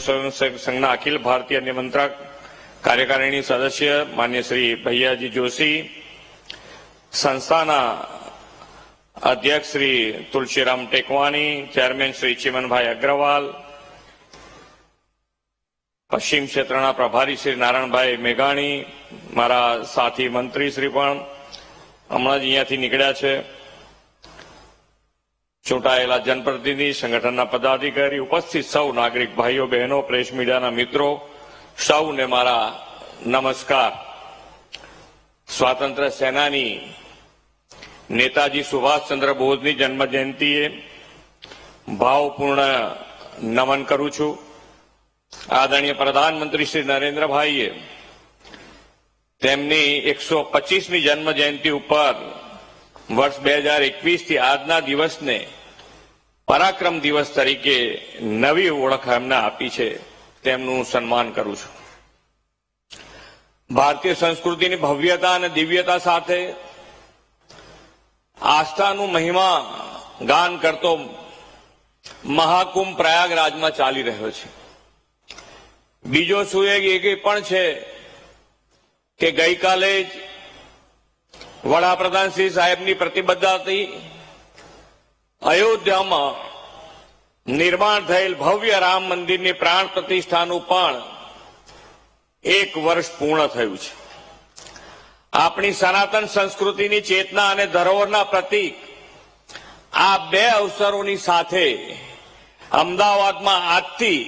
સ્વયંસેવક સંઘના અખિલ ભારતીય નિમંત્રક કાર્યકારિણી સદસ્ય માન્ય શ્રી ભૈયાજી જોશી, સંસ્થાના અધ્યક્ષ શ્રી તુલસીરામ ટેકવાણી, ચેરમેન શ્રી ચિમનભાઈ અગ્રવાલ, પશ્ચિમ ક્ષેત્રના પ્રભારી શ્રી નારાયણભાઈ મેઘાણી, મારા સાથી મંત્રી શ્રી પણ હમણાં જ અહીંયાથી નીકળ્યા છે, ચૂંટાયેલા જનપ્રતિનિધિ, સંગઠનના પદાધિકારી, ઉપસ્થિત સૌ નાગરિક ભાઈઓ બહેનો, પ્રેસ મીડિયાના મિત્રો, સૌને મારા નમસ્કાર। સ્વાતંત્ર્ય સેનાની નેતાજી સુભાષચંદ્ર બોઝની જન્મ જયંતિએ ભાવપૂર્ણ નમન કરું છું। આદરણીય પ્રધાનમંત્રી શ્રી નરેન્દ્રભાઈએ તેમની 125મી જન્મ જયંતિ ઉપર વર્ષ 2021થી આજના દિવસને પરાક્રમ દિવસ તરીકે નવી ઓળખ એમને આપી છે, તેમનું સન્માન કરું છું। ભારતીય સંસ્કૃતિની ભવ્યતા અને દિવ્યતા સાથે આસ્થાનું મહિમા ગાન કરતો મહાકુંભ પ્રયાગરાજમાં ચાલી રહ્યો છે। બીજો શું એ પણ છે કે ગઈકાલે જ વડાપ્રધાન શ્રી સાહેબની પ્રતિબદ્ધતાથી અયોધ્યામાં નિર્માણ થયેલ ભવ્ય રામ મંદિરની પ્રાણ પ્રતિષ્ઠાનું પણ 1 વર્ષ પૂર્ણ થયું છે। આપણી સનાતન સંસ્કૃતિની ચેતના અને ધરોહરના પ્રતીક આ બે અવસરોની સાથે અમદાવાદમાં આજથી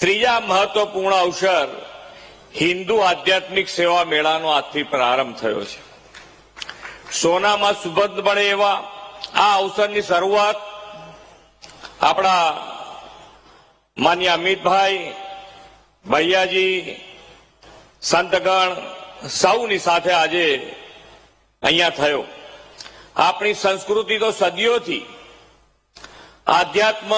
ત્રીજા મહત્વપૂર્ણ અવસર હિન્દુ આધ્યાત્મિક સેવા મેળાનો આજથી પ્રારંભ થયો છે। સોનામાં સુગંધ મળે એવા આ અવસરની શરૂઆત આપણા માન્ય અમિતભાઈ, ભૈયાજી, સંતગણ સૌની સાથે આજે અહીંયા થયો। આપણી સંસ્કૃતિ તો સદીઓથી આધ્યાત્મ,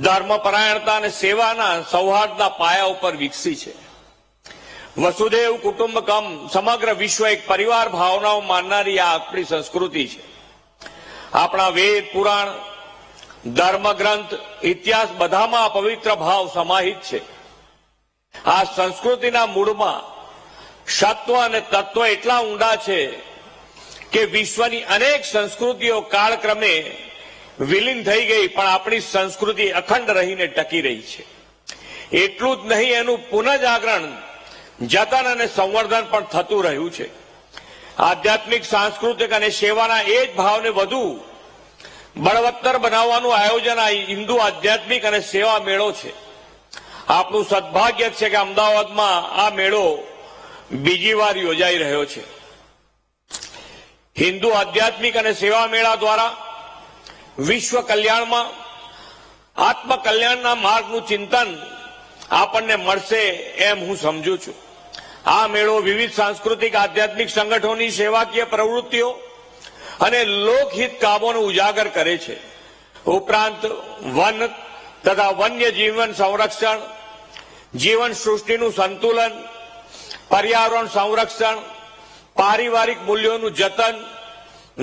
ધર્મપરાયણતા અને સેવાના સૌહાર્દના પાયા ઉપર વિકસી છે। વસુદેવ કુટુંબકમ, સમગ્ર વિશ્વ એક પરિવાર ભાવનાઓ માનનારી આ આપણી સંસ્કૃતિ છે। આપણા વેદ, પુરાણ, ધર્મગ્રંથ, ઇતિહાસ બધામાં પવિત્ર ભાવ સમાહિત છે। આ સંસ્કૃતિના મૂળમાં સત્વ અને તત્વ એટલા ઊંડા છે કે વિશ્વની અનેક સંસ્કૃતિઓ કાળક્રમે વિલીન થઈ ગઈ, પણ આપણી સંસ્કૃતિ અખંડ રહીને ટકી રહી છે। એટલું જ નહીં, એનું પુનઃજાગરણ, જતન અને સંવર્ધન પણ થતું રહ્યું છે। આધ્યાત્મિક, સાંસ્કૃતિક અને સેવાના એ જ ભાવને વધુ બળવત્તર બનાવવાનું આયોજન આ હિન્દુ આધ્યાત્મિક અને સેવા મેળો છે। આપણું સદભાગ્ય છે કે અમદાવાદમાં આ મેળો બીજી વાર યોજાઈ રહ્યો છે। હિન્દુ આધ્યાત્મિક અને સેવા મેળા દ્વારા વિશ્વ કલ્યાણમાં આત્મકલ્યાણના માર્ગનું ચિંતન આપણને મળશે એમ હું સમજુ છું। આ મેળો વિવિધ સાંસ્કૃતિક, આધ્યાત્મિક સંગઠનોની સેવાકીય પ્રવૃત્તિઓ અને લોકહિત કામોને ઉજાગર કરે છે। ઉપરાંત વન તથા વન્ય જીવન સંરક્ષણ, જીવન સૃષ્ટિનું સંતુલન, પર્યાવરણ સંરક્ષણ, પારિવારિક મૂલ્યોનું જતન,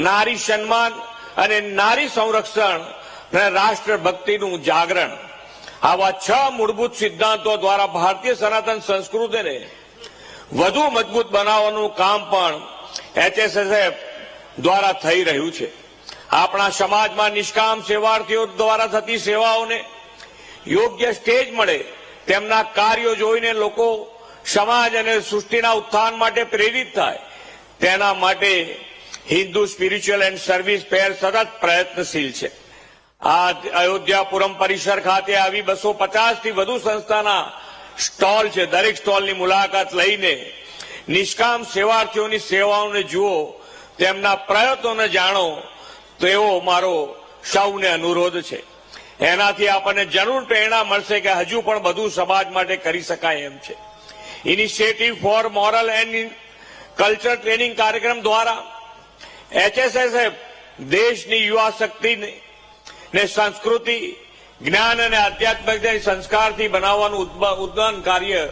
નારી સન્માન અને નારી સંરક્ષણ અને રાષ્ટ્રભક્તિનું જાગરણ, આવા 6 મૂળભૂત સિદ્ધાંતો દ્વારા ભારતીય સનાતન સંસ્કૃતિને વધુ મજબૂત બનાવવાનું કામ પણ HSSF દ્વારા થઈ રહ્યું છે। આપણા સમાજમાં નિષ્કામ સેવાર્થીઓ દ્વારા થતી સેવાઓને યોગ્ય સ્ટેજ મળે, તેમના કાર્યો જોઈને લોકો સમાજ અને સૃષ્ટિના ઉત્થાન માટે પ્રેરિત થાય, તેના માટે હિન્દુ સ્પિરિચ્યુઅલ એન્ડ સર્વિસ ફેર સતત પ્રયત્નશીલ છે। આ અયોધ્યાપુરમ પરિસર ખાતે આવી 250થી વધુ સંસ્થાના સ્ટોલ છે। દરેક સ્ટોલની મુલાકાત લઈને નિષ્કામ સેવાર્થીઓની સેવાઓને જુઓ, તેમના પ્રયત્નોને જાણો, તેવો મારો સૌને અનુરોધ છે। એનાથી આપણને જરૂર પ્રેરણા મળશે કે હજુ પણ બધું સમાજ માટે કરી શકાય એમ છે। Initiative four moral and culture training કાર્યક્રમ દ્વારા HSSF દેશની યુવા શક્તિને સંસ્કૃતિ, જ્ઞાન અને આધ્યાત્મિક સંસ્કારથી બનાવવાનું ઉદ્દાન કાર્ય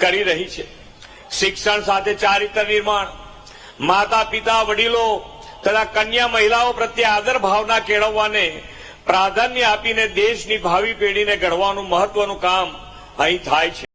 કરી રહી છે। શિક્ષણ સાથે ચારિત્ર નિર્માણ, માતા પિતા, વડીલો તથા કન્યા મહિલાઓ પ્રત્યે આદર ભાવના કેળવવાને પ્રાધાન્ય આપીને દેશની ભાવિ પેઢીને ઘડવાનું મહત્વનું કામ અહીં થાય છે.